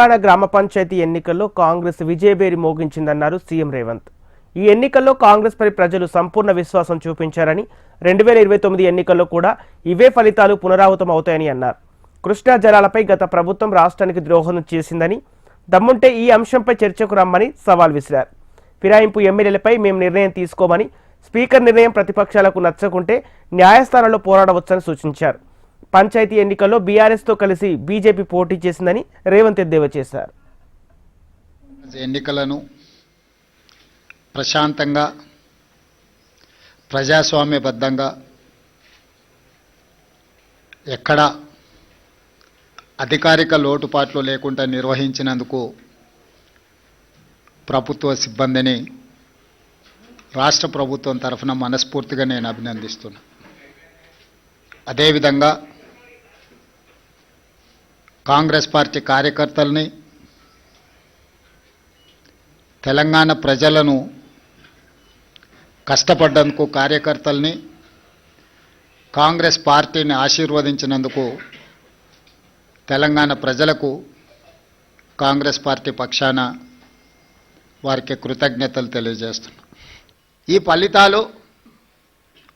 తెలంగాణ గ్రామ పంచాయతీ ఎన్నికల్లో కాంగ్రెస్ విజయభేరి మోగించిందన్నారు సీఎం రేవంత్. ఈ ఎన్నికల్లో కాంగ్రెస్ పై ప్రజలు సంపూర్ణ విశ్వాసం చూపించారని 2029 ఎన్నికల్లో కూడా ఇవే ఫలితాలు పునరావృతం అవుతాయని అన్నారు. కృష్ణా జలాలపై గత ప్రభుత్వం రాష్ట్రానికి ద్రోహం చేసిందని, దమ్ముంటే ఈ అంశంపై చర్చకు రమ్మని సవాల్ విసిరారు. ఫిరాయింపు ఎమ్మెల్యేలపై మేము నిర్ణయం తీసుకోమని, స్పీకర్ నిర్ణయం ప్రతిపక్షాలకు నచ్చకుంటే న్యాయస్థానంలో పోరాడవచ్చని సూచించారు. పంచాయతీ ఎన్నికల్లో బీఆర్ఎస్తో కలిసి బీజేపీ పోటీ చేసిందని రేవంత్ ఎద్దేవా చేశారు. ఎన్నికలను ప్రశాంతంగా, ప్రజాస్వామ్యబద్ధంగా, ఎక్కడ అధికారిక లోటుపాట్లు లేకుండా నిర్వహించినందుకు ప్రభుత్వ సిబ్బందిని రాష్ట్ర ప్రభుత్వం తరఫున మనస్ఫూర్తిగా నేను అభినందిస్తున్నా. అదేవిధంగా కాంగ్రెస్ పార్టీ కార్యకర్తల్ని, తెలంగాణ ప్రజలను కష్టపడ్డందుకు కార్యకర్తల్ని, కాంగ్రెస్ పార్టీని ఆశీర్వదించినందుకు తెలంగాణ ప్రజలకు కాంగ్రెస్ పార్టీ పక్షాన వారికి కృతజ్ఞతలు తెలియజేస్తున్నాం. ఈ ఫలితాలు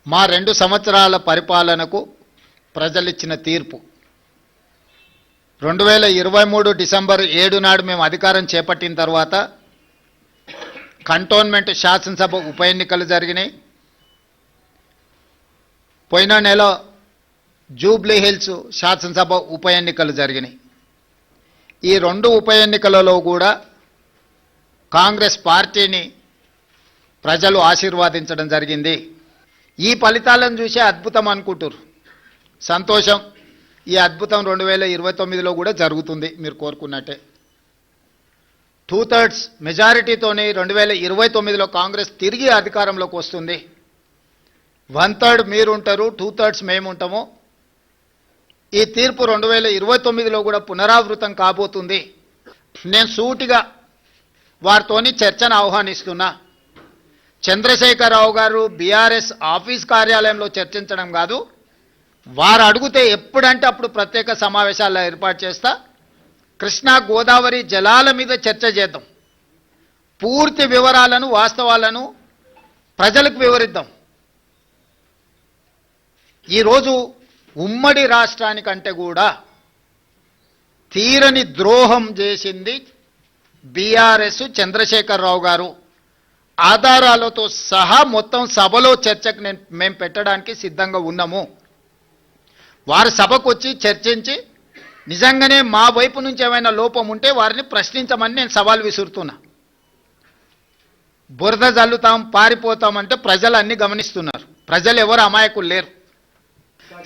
మా 2 సంవత్సరాల పరిపాలనకు ప్రజలిచ్చిన తీర్పు. 2023 డిసెంబర్ 7 నాడు మేము అధికారం చేపట్టిన తర్వాత కంటోన్మెంట్ శాసనసభ ఉప ఎన్నికలు జరిగినాయి. పోయిన నెల జూబ్లీ హిల్స్ శాసనసభ ఉప ఎన్నికలు జరిగినాయి. ఈ 2 ఉప ఎన్నికలలో కూడా కాంగ్రెస్ పార్టీని ప్రజలు ఆశీర్వాదించడం జరిగింది. ఈ ఫలితాలను చూసే అద్భుతం అనుకుంటారు. సంతోషం. ఈ అద్భుతం 2029లో కూడా జరుగుతుంది మీరు కోరుకున్నట్టే. 2/3 మెజారిటీతోనే 2029లో కాంగ్రెస్ తిరిగి అధికారంలోకి వస్తుంది. 1/3 మీరు ఉంటారు, 2/3 మేము ఉంటాము. ఈ తీర్పు 2029లో కూడా పునరావృతం కాబోతుంది. నేను సూటిగా వారితోని చర్చను ఆహ్వానిస్తున్నా. చంద్రశేఖరరావు గారు బీఆర్ఎస్ ఆఫీస్ కార్యాలయంలో చర్చించడం కాదు, వారు అడిగితే ఎప్పుడంటే అప్పుడు ప్రత్యేక సమావేశాలు ఏర్పాటు చేస్తా. కృష్ణా గోదావరి జలాల మీద చర్చ చేద్దాం. పూర్తి వివరాలను, వాస్తవాలను ప్రజలకు వివరిద్దాం. ఈరోజు ఉమ్మడి రాష్ట్రానికంటే కూడా తీరని ద్రోహం చేసింది బీఆర్ఎస్, చంద్రశేఖరరావు గారు. ఆధారాలతో సహా మొత్తం సభలో చర్చకు మేము పెట్టడానికి సిద్ధంగా ఉన్నాము. వారు సభకు వచ్చి చర్చించి నిజంగానే మా వైపు నుంచి ఏమైనా లోపం ఉంటే వారిని ప్రశ్నించమని నేను సవాల్ విసురుతున్నా. బురద జల్లుతాం, పారిపోతామంటే ప్రజలు అన్ని గమనిస్తున్నారు. ప్రజలు ఎవరు అమాయకులు లేరు.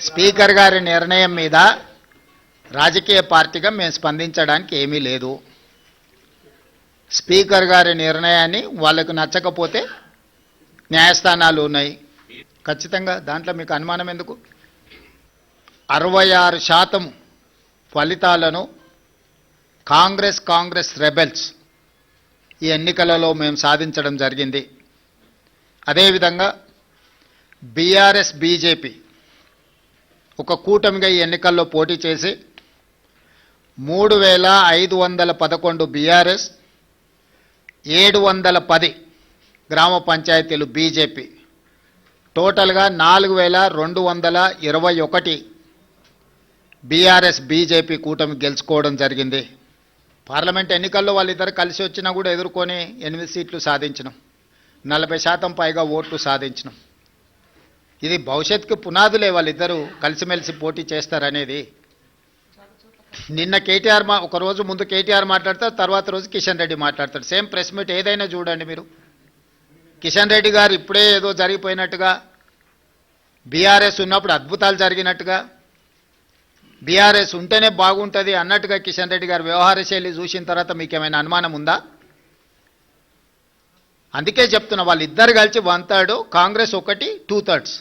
స్పీకర్ గారి నిర్ణయం మీద రాజకీయ పార్టీగా మేము స్పందించడానికి ఏమీ లేదు. స్పీకర్ గారి నిర్ణయాన్ని వాళ్ళకు నచ్చకపోతే న్యాయస్థానాలు ఉన్నాయి. ఖచ్చితంగా దాంట్లో మీకు అనుమానం ఎందుకు? 66% ఫలితాలను కాంగ్రెస్ రెబెల్స్ ఈ ఎన్నికలలో మేము సాధించడం జరిగింది. అదేవిధంగా బీఆర్ఎస్, బీజేపీ ఒక కూటమిగా ఈ ఎన్నికల్లో పోటీ చేసి 3511 బీఆర్ఎస్, 710 గ్రామ పంచాయతీలు బీజేపీ, టోటల్గా 4221 బీఆర్ఎస్ బీజేపీ కూటమి గెలుచుకోవడం జరిగింది. పార్లమెంట్ ఎన్నికల్లో వాళ్ళిద్దరు కలిసి వచ్చినా కూడా ఎదుర్కొని 8 సీట్లు సాధించినాం. 40% పైగా ఓట్లు సాధించినాం. ఇది భవిష్యత్తుకు పునాదులే. వాళ్ళిద్దరూ కలిసిమెలిసి పోటీ చేస్తారనేది. నిన్న కేటీఆర్ ఒక రోజు ముందు కేటీఆర్ మాట్లాడతారు, తర్వాత రోజు కిషన్ రెడ్డి మాట్లాడతాడు. సేమ్ ప్రెస్ మీట్ ఏదైనా చూడండి మీరు. కిషన్ రెడ్డి గారు ఇప్పుడే ఏదో జరిగిపోయినట్టుగా, బీఆర్ఎస్ ఉన్నప్పుడు అద్భుతాలు జరిగినట్టుగా, బీఆర్ఎస్ ఉంటేనే బాగుంటుంది అన్నట్టుగా కిషన్ రెడ్డి గారు వ్యవహార శైలి చూసిన తర్వాత మీకు ఏమైనా అనుమానం ఉందా? అందుకే చెప్తున్నా, వాళ్ళిద్దరు కలిసి 1/3, కాంగ్రెస్ 1, 2/3.